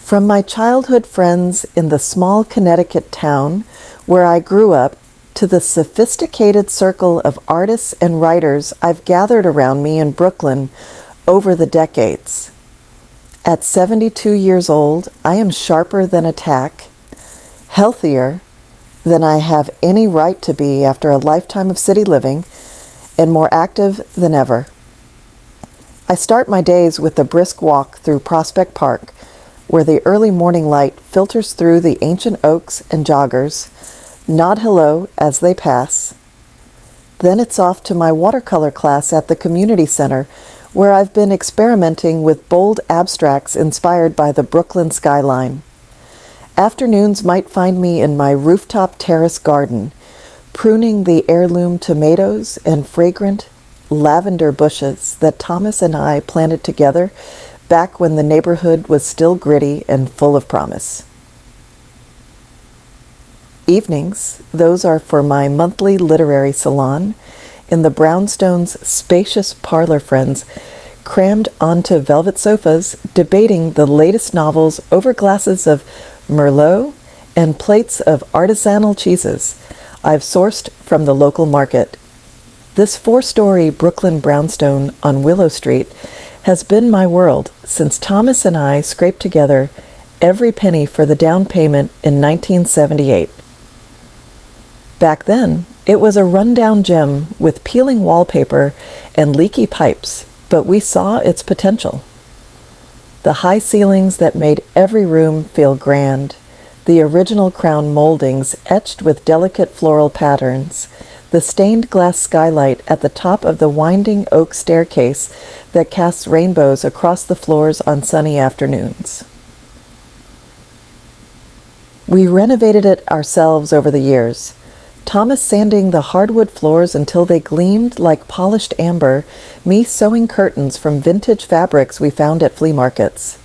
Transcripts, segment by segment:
From my childhood friends in the small Connecticut town where I grew up to the sophisticated circle of artists and writers I've gathered around me in Brooklyn over the decades. At 72 years old, I am sharper than a tack, healthier than I have any right to be after a lifetime of city living, and more active than ever. I start my days with a brisk walk through Prospect Park, where the early morning light filters through the ancient oaks and joggers, nod hello as they pass. Then it's off to my watercolor class at the community center, where I've been experimenting with bold abstracts inspired by the Brooklyn skyline. Afternoons might find me in my rooftop terrace garden, pruning the heirloom tomatoes and fragrant lavender bushes that Thomas and I planted together back when the neighborhood was still gritty and full of promise. Evenings, those are for my monthly literary salon, in the brownstone's spacious parlor friends, crammed onto velvet sofas, debating the latest novels over glasses of Merlot and plates of artisanal cheeses I've sourced from the local market. This 4-story Brooklyn brownstone on Willow Street has been my world since Thomas and I scraped together every penny for the down payment in 1978. Back then, it was a rundown gem with peeling wallpaper and leaky pipes, but we saw its potential. The high ceilings that made every room feel grand, the original crown moldings etched with delicate floral patterns, the stained glass skylight at the top of the winding oak staircase that casts rainbows across the floors on sunny afternoons. We renovated it ourselves over the years, Thomas sanding the hardwood floors until they gleamed like polished amber, me sewing curtains from vintage fabrics we found at flea markets.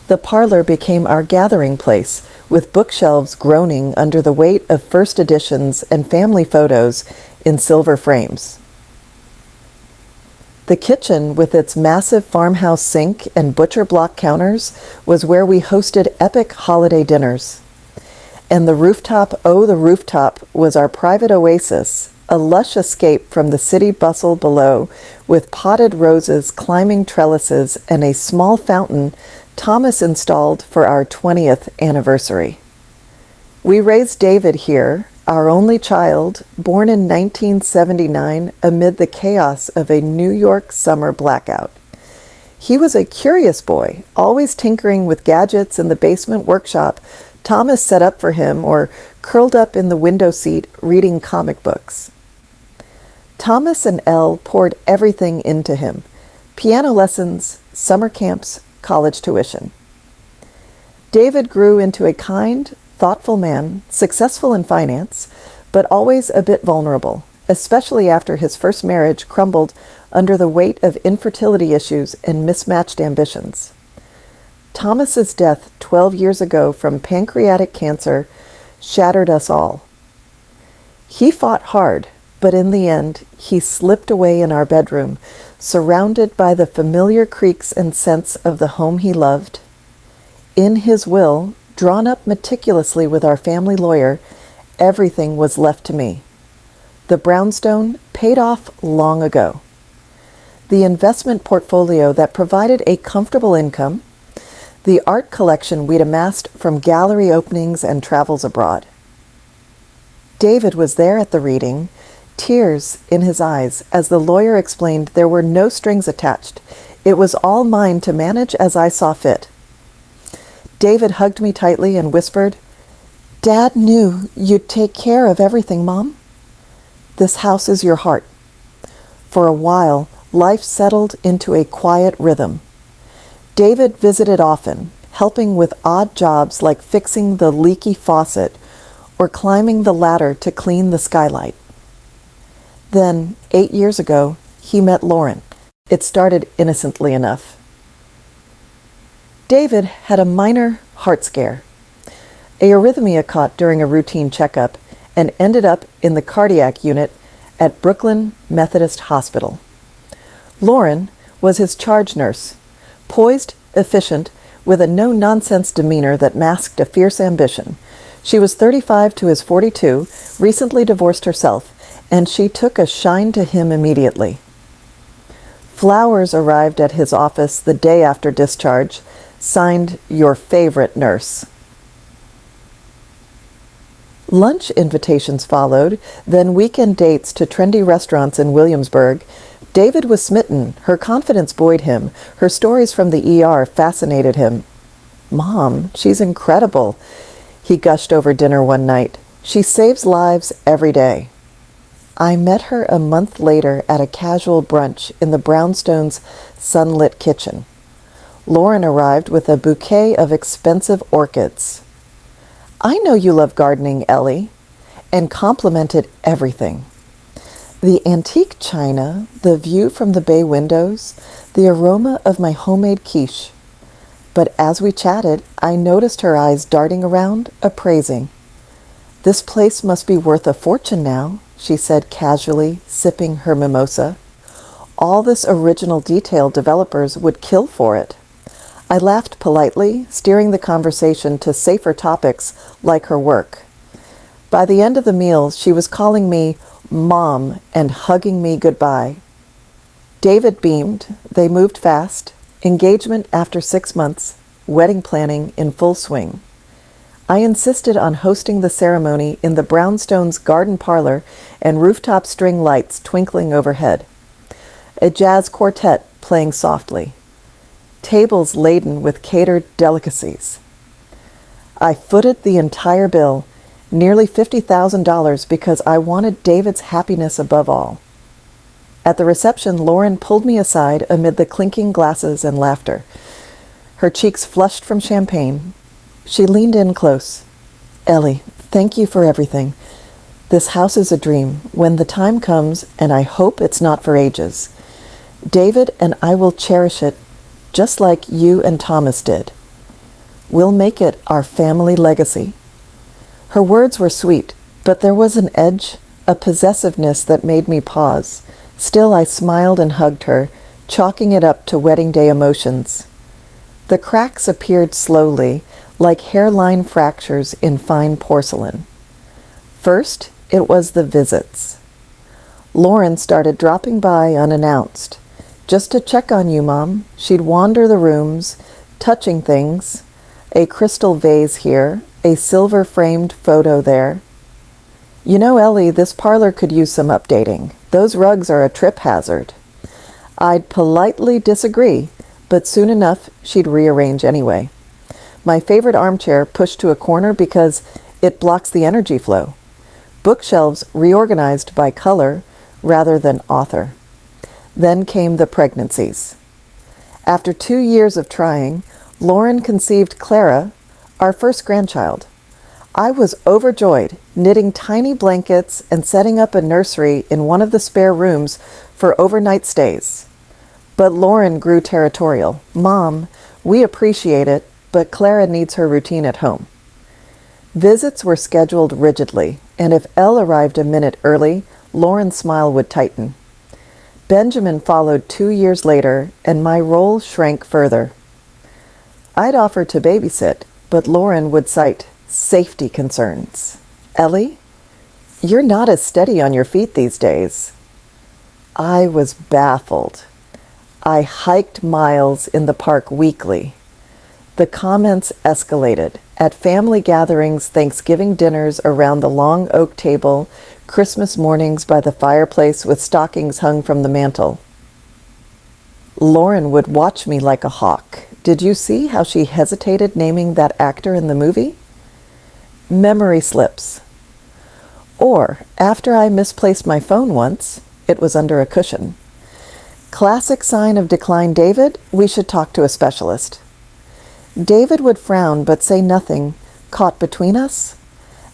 The parlor became our gathering place, with bookshelves groaning under the weight of first editions and family photos in silver frames. The kitchen, with its massive farmhouse sink and butcher block counters, was where we hosted epic holiday dinners. And the rooftop, oh the rooftop, was our private oasis, a lush escape from the city bustle below, with potted roses climbing trellises and a small fountain Thomas installed for our 20th anniversary. We raised David here, our only child, born in 1979 amid the chaos of a New York summer blackout. He was a curious boy, always tinkering with gadgets in the basement workshop Thomas set up for him, or curled up in the window seat reading comic books. Thomas and Elle poured everything into him: piano lessons, summer camps, college tuition. David grew into a kind, thoughtful man, successful in finance, but always a bit vulnerable, especially after his first marriage crumbled under the weight of infertility issues and mismatched ambitions. Thomas's death 12 years ago from pancreatic cancer shattered us all. He fought hard, but in the end, he slipped away in our bedroom, surrounded by the familiar creaks and scents of the home he loved. In his will, drawn up meticulously with our family lawyer, everything was left to me. The brownstone paid off long ago. The investment portfolio that provided a comfortable income, the art collection we'd amassed from gallery openings and travels abroad. David was there at the reading, tears in his eyes, as the lawyer explained there were no strings attached. It was all mine to manage as I saw fit. David hugged me tightly and whispered, "Dad knew you'd take care of everything, Mom. This house is your heart." For a while, life settled into a quiet rhythm. David visited often, helping with odd jobs like fixing the leaky faucet or climbing the ladder to clean the skylight. Then, 8 years ago, he met Lauren. It started innocently enough. David had a minor heart scare. A arrhythmia caught during a routine checkup and ended up in the cardiac unit at Brooklyn Methodist Hospital. Lauren was his charge nurse, poised, efficient, with a no-nonsense demeanor that masked a fierce ambition. She was 35 to his 42, recently divorced herself, and she took a shine to him immediately. Flowers arrived at his office the day after discharge, signed your favorite nurse. Lunch invitations followed, then weekend dates to trendy restaurants in Williamsburg. David was smitten. Her confidence buoyed him. Her stories from the ER fascinated him. "Mom, she's incredible," he gushed over dinner one night. "She saves lives every day." I met her a month later at a casual brunch in the brownstone's sunlit kitchen. Lauren arrived with a bouquet of expensive orchids. "I know you love gardening, Ellie," and complimented everything. The antique china, the view from the bay windows, the aroma of my homemade quiche. But as we chatted, I noticed her eyes darting around, appraising. "This place must be worth a fortune now," she said casually, sipping her mimosa. "All this original detail developers would kill for it." I laughed politely, steering the conversation to safer topics like her work. By the end of the meal, she was calling me Mom and hugging me goodbye. David beamed. They moved fast. Engagement after 6 months. Wedding planning in full swing. I insisted on hosting the ceremony in the brownstone's garden parlor and rooftop string lights twinkling overhead. A jazz quartet playing softly. Tables laden with catered delicacies. I footed the entire bill, nearly $50,000, because I wanted David's happiness above all. At the reception, Lauren pulled me aside amid the clinking glasses and laughter. Her cheeks flushed from champagne. She leaned in close. "Ellie, thank you for everything. This house is a dream, when the time comes, and I hope it's not for ages. David and I will cherish it, just like you and Thomas did. We'll make it our family legacy." Her words were sweet, but there was an edge, a possessiveness that made me pause. Still, I smiled and hugged her, chalking it up to wedding day emotions. The cracks appeared slowly, like hairline fractures in fine porcelain. First, it was the visits. Lauren started dropping by unannounced. "Just to check on you, Mom." She'd wander the rooms, touching things. A crystal vase here, a silver-framed photo there. "You know, Ellie, this parlor could use some updating. Those rugs are a trip hazard." I'd politely disagree, but soon enough she'd rearrange anyway. My favorite armchair pushed to a corner because it blocks the energy flow. Bookshelves reorganized by color rather than author. Then came the pregnancies. After 2 years of trying, Lauren conceived Clara, our first grandchild. I was overjoyed, knitting tiny blankets and setting up a nursery in one of the spare rooms for overnight stays. But Lauren grew territorial. "Mom, we appreciate it, but Clara needs her routine at home." Visits were scheduled rigidly, and if Elle arrived a minute early, Lauren's smile would tighten. Benjamin followed 2 years later, and my role shrank further. I'd offer to babysit, but Lauren would cite safety concerns. "Ellie, you're not as steady on your feet these days." I was baffled. I hiked miles in the park weekly. The comments escalated. At family gatherings, Thanksgiving dinners around the long oak table, Christmas mornings by the fireplace with stockings hung from the mantel. Lauren would watch me like a hawk. Did you see how she hesitated naming that actor in the movie? Memory slips. Or, after I misplaced my phone once, it was under a cushion. Classic sign of decline, David, we should talk to a specialist. David would frown but say nothing. Caught between us?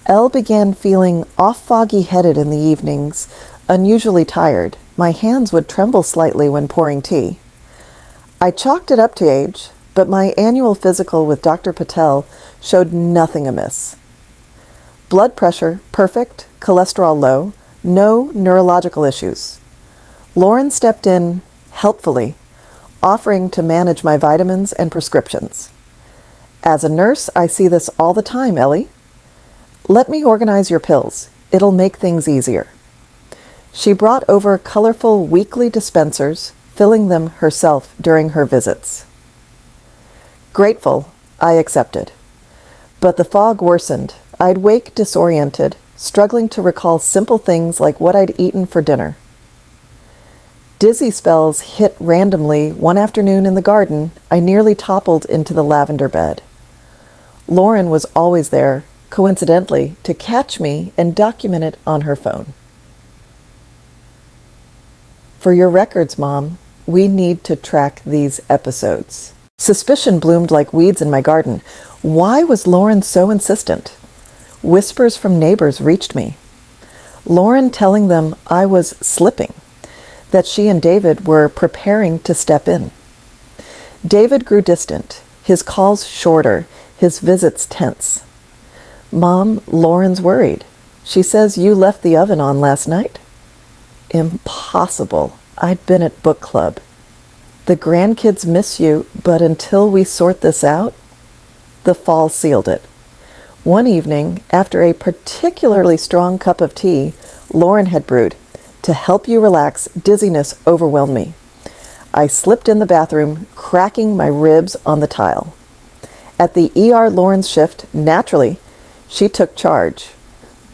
Elle began feeling off foggy-headed in the evenings, unusually tired. My hands would tremble slightly when pouring tea. I chalked it up to age, but my annual physical with Dr. Patel showed nothing amiss. Blood pressure, perfect, cholesterol low, no neurological issues. Lauren stepped in helpfully, offering to manage my vitamins and prescriptions. As a nurse, I see this all the time, Ellie. Let me organize your pills. It'll make things easier. She brought over colorful weekly dispensers, filling them herself during her visits. Grateful, I accepted. But the fog worsened. I'd wake disoriented, struggling to recall simple things like what I'd eaten for dinner. Dizzy spells hit randomly one afternoon in the garden. I nearly toppled into the lavender bed. Lauren was always there, coincidentally, to catch me and document it on her phone. For your records, Mom, we need to track these episodes. Suspicion bloomed like weeds in my garden. Why was Lauren so insistent? Whispers from neighbors reached me. Lauren telling them I was slipping, that she and David were preparing to step in. David grew distant, his calls shorter, his visits tense. Mom, Lauren's worried. She says you left the oven on last night. Impossible. I'd been at book club. The grandkids miss you, but until we sort this out, the fall sealed it. One evening, after a particularly strong cup of tea Lauren had brewed, to help you relax, dizziness overwhelmed me. I slipped in the bathroom, cracking my ribs on the tile. At the ER Lauren's shift, naturally, she took charge.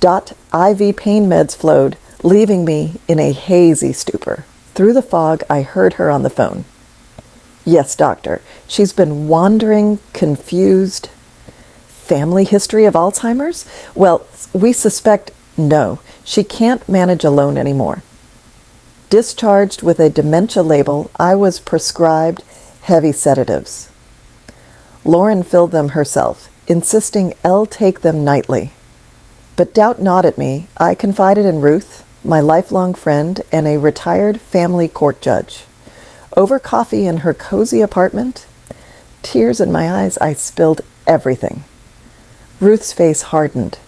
IV pain meds flowed, leaving me in a hazy stupor. Through the fog, I heard her on the phone. Yes, doctor. She's been wandering, confused. Family history of Alzheimer's? Well, we suspect no. She can't manage alone anymore. Discharged with a dementia label, I was prescribed heavy sedatives. Lauren filled them herself, insisting Elle take them nightly. But doubt not at me, I confided in Ruth, my lifelong friend and a retired family court judge. Over coffee in her cozy apartment, tears in my eyes, I spilled everything. Ruth's face hardened.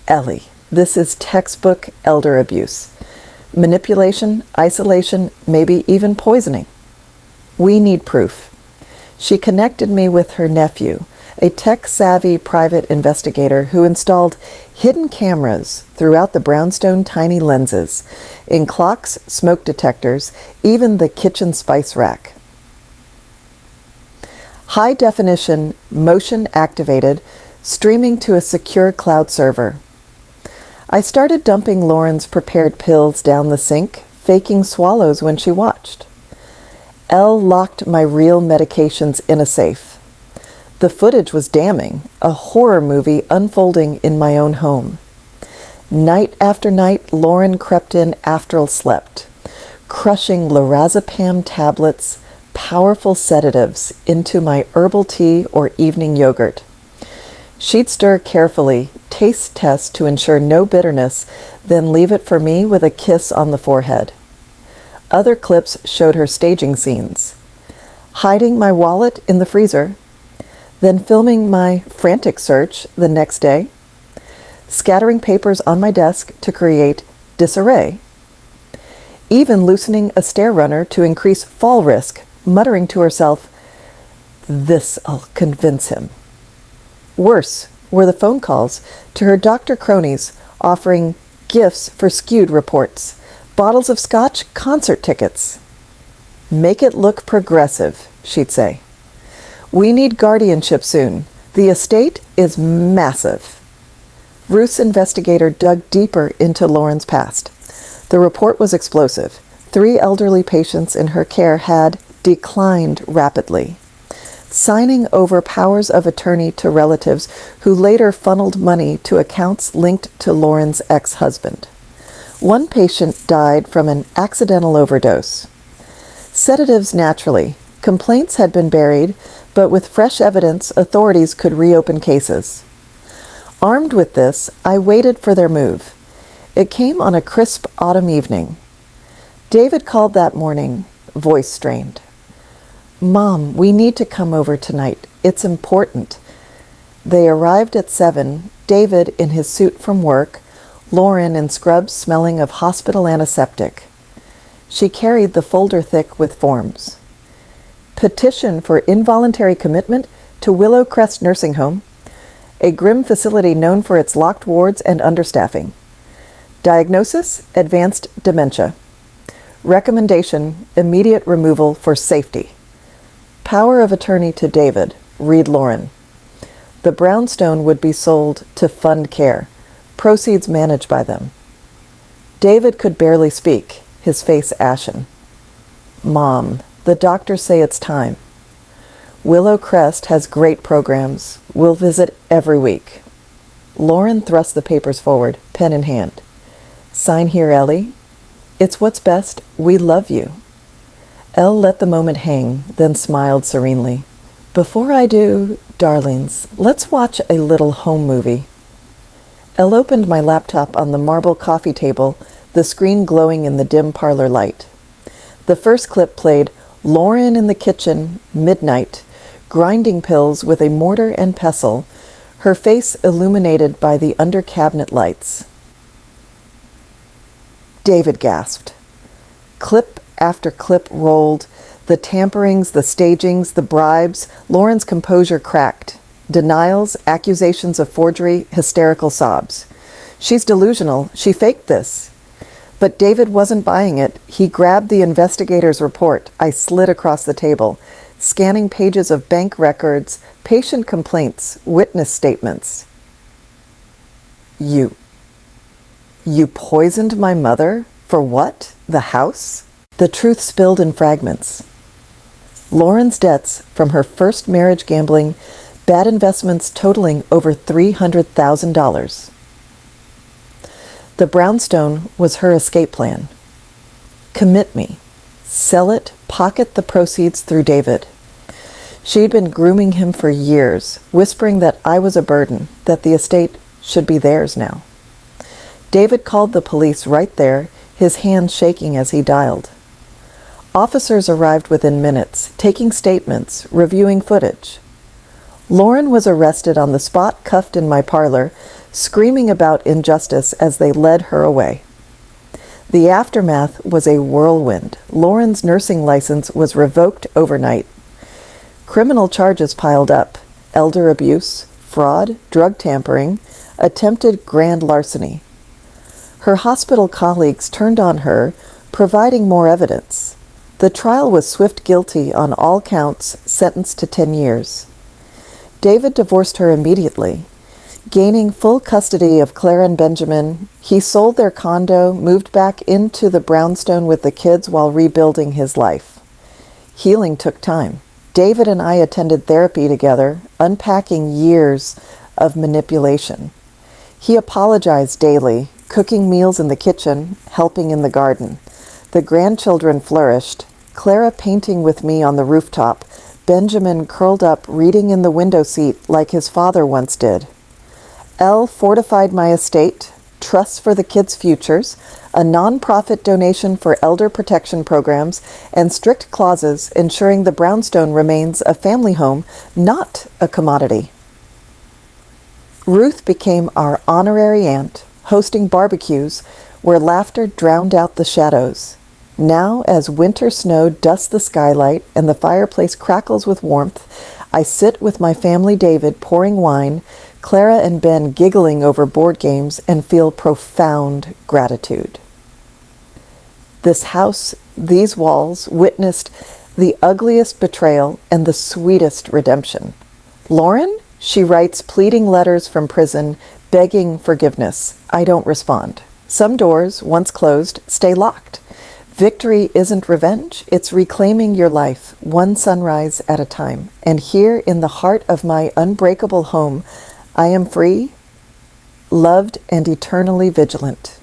Ellie, this is textbook elder abuse. Manipulation, isolation, maybe even poisoning. We need proof. She connected me with her nephew, a tech-savvy private investigator who installed hidden cameras throughout the brownstone tiny lenses, in clocks, smoke detectors, even the kitchen spice rack. High-definition, motion-activated, streaming to a secure cloud server. I started dumping Lauren's prepared pills down the sink, faking swallows when she watched. Elle locked my real medications in a safe. The footage was damning, a horror movie unfolding in my own home. Night after night, Lauren crept in after I slept, crushing lorazepam tablets, powerful sedatives, into my herbal tea or evening yogurt. She'd stir carefully, taste test to ensure no bitterness, then leave it for me with a kiss on the forehead. Other clips showed her staging scenes, hiding my wallet in the freezer, then filming my frantic search the next day, scattering papers on my desk to create disarray, even loosening a stair runner to increase fall risk, muttering to herself, "This'll convince him." Worse were the phone calls to her doctor cronies offering gifts for skewed reports, bottles of scotch, concert tickets. "Make it look progressive," she'd say. "We need guardianship soon. The estate is massive." Ruth's investigator dug deeper into Lauren's past. The report was explosive. 3 elderly patients in her care had declined rapidly, signing over powers of attorney to relatives who later funneled money to accounts linked to Lauren's ex-husband. One patient died from an accidental overdose. Sedatives naturally. Complaints had been buried, but with fresh evidence, authorities could reopen cases. Armed with this, I waited for their move. It came on a crisp autumn evening. David called that morning, voice strained. "Mom, we need to come over tonight. It's important." They arrived at 7, David in his suit from work, Lauren in scrubs smelling of hospital antiseptic. She carried the folder thick with forms. Petition for involuntary commitment to Willow Crest Nursing Home, a grim facility known for its locked wards and understaffing. Diagnosis: advanced dementia. Recommendation: immediate removal for safety. Power of attorney to David, read Lauren. The brownstone would be sold to fund care, proceeds managed by them. David could barely speak, his face ashen. Mom, the doctors say it's time. Willow Crest has great programs. We'll visit every week. Lauren thrust the papers forward, pen in hand. Sign here, Ellie. It's what's best. We love you. Elle let the moment hang, then smiled serenely. Before I do, darlings, let's watch a little home movie. Elle opened my laptop on the marble coffee table, the screen glowing in the dim parlor light. The first clip played Lauren in the kitchen, midnight, grinding pills with a mortar and pestle, her face illuminated by the under-cabinet lights. David gasped. Clip after clip rolled, the tamperings, the stagings, the bribes. Lauren's composure cracked. Denials, accusations of forgery, hysterical sobs. She's delusional. She faked this. But David wasn't buying it. He grabbed the investigator's report. I slid across the table, scanning pages of bank records, patient complaints, witness statements. You poisoned my mother? For what? The house? The truth spilled in fragments. Lauren's debts from her first marriage gambling, bad investments totaling over $300,000. The brownstone was her escape plan. Commit me. Sell it, pocket the proceeds through David. She'd been grooming him for years, whispering that I was a burden, that the estate should be theirs now. David called the police right there, his hand shaking as he dialed. Officers arrived within minutes, taking statements, reviewing footage. Lauren was arrested on the spot, cuffed in my parlor, screaming about injustice as they led her away. The aftermath was a whirlwind. Lauren's nursing license was revoked overnight. Criminal charges piled up: elder abuse, fraud, drug tampering, attempted grand larceny. Her hospital colleagues turned on her, providing more evidence. The trial was swift guilty on all counts, sentenced to 10 years. David divorced her immediately. Gaining full custody of Claire and Benjamin, he sold their condo, moved back into the brownstone with the kids while rebuilding his life. Healing took time. David and I attended therapy together, unpacking years of manipulation. He apologized daily, cooking meals in the kitchen, helping in the garden. The grandchildren flourished, Clara painting with me on the rooftop, Benjamin curled up reading in the window seat like his father once did. Elle fortified my estate, trusts for the kids' futures, a non-profit donation for elder protection programs, and strict clauses ensuring the brownstone remains a family home, not a commodity. Ruth became our honorary aunt, hosting barbecues where laughter drowned out the shadows. Now, as winter snow dusts the skylight and the fireplace crackles with warmth, I sit with my family David pouring wine, Clara and Ben giggling over board games, and feel profound gratitude. This house, these walls, witnessed the ugliest betrayal and the sweetest redemption. Lauren? She writes pleading letters from prison, begging forgiveness. I don't respond. Some doors, once closed, stay locked. Victory isn't revenge, it's reclaiming your life, one sunrise at a time. And here in the heart of my unbreakable home, I am free, loved, and eternally vigilant.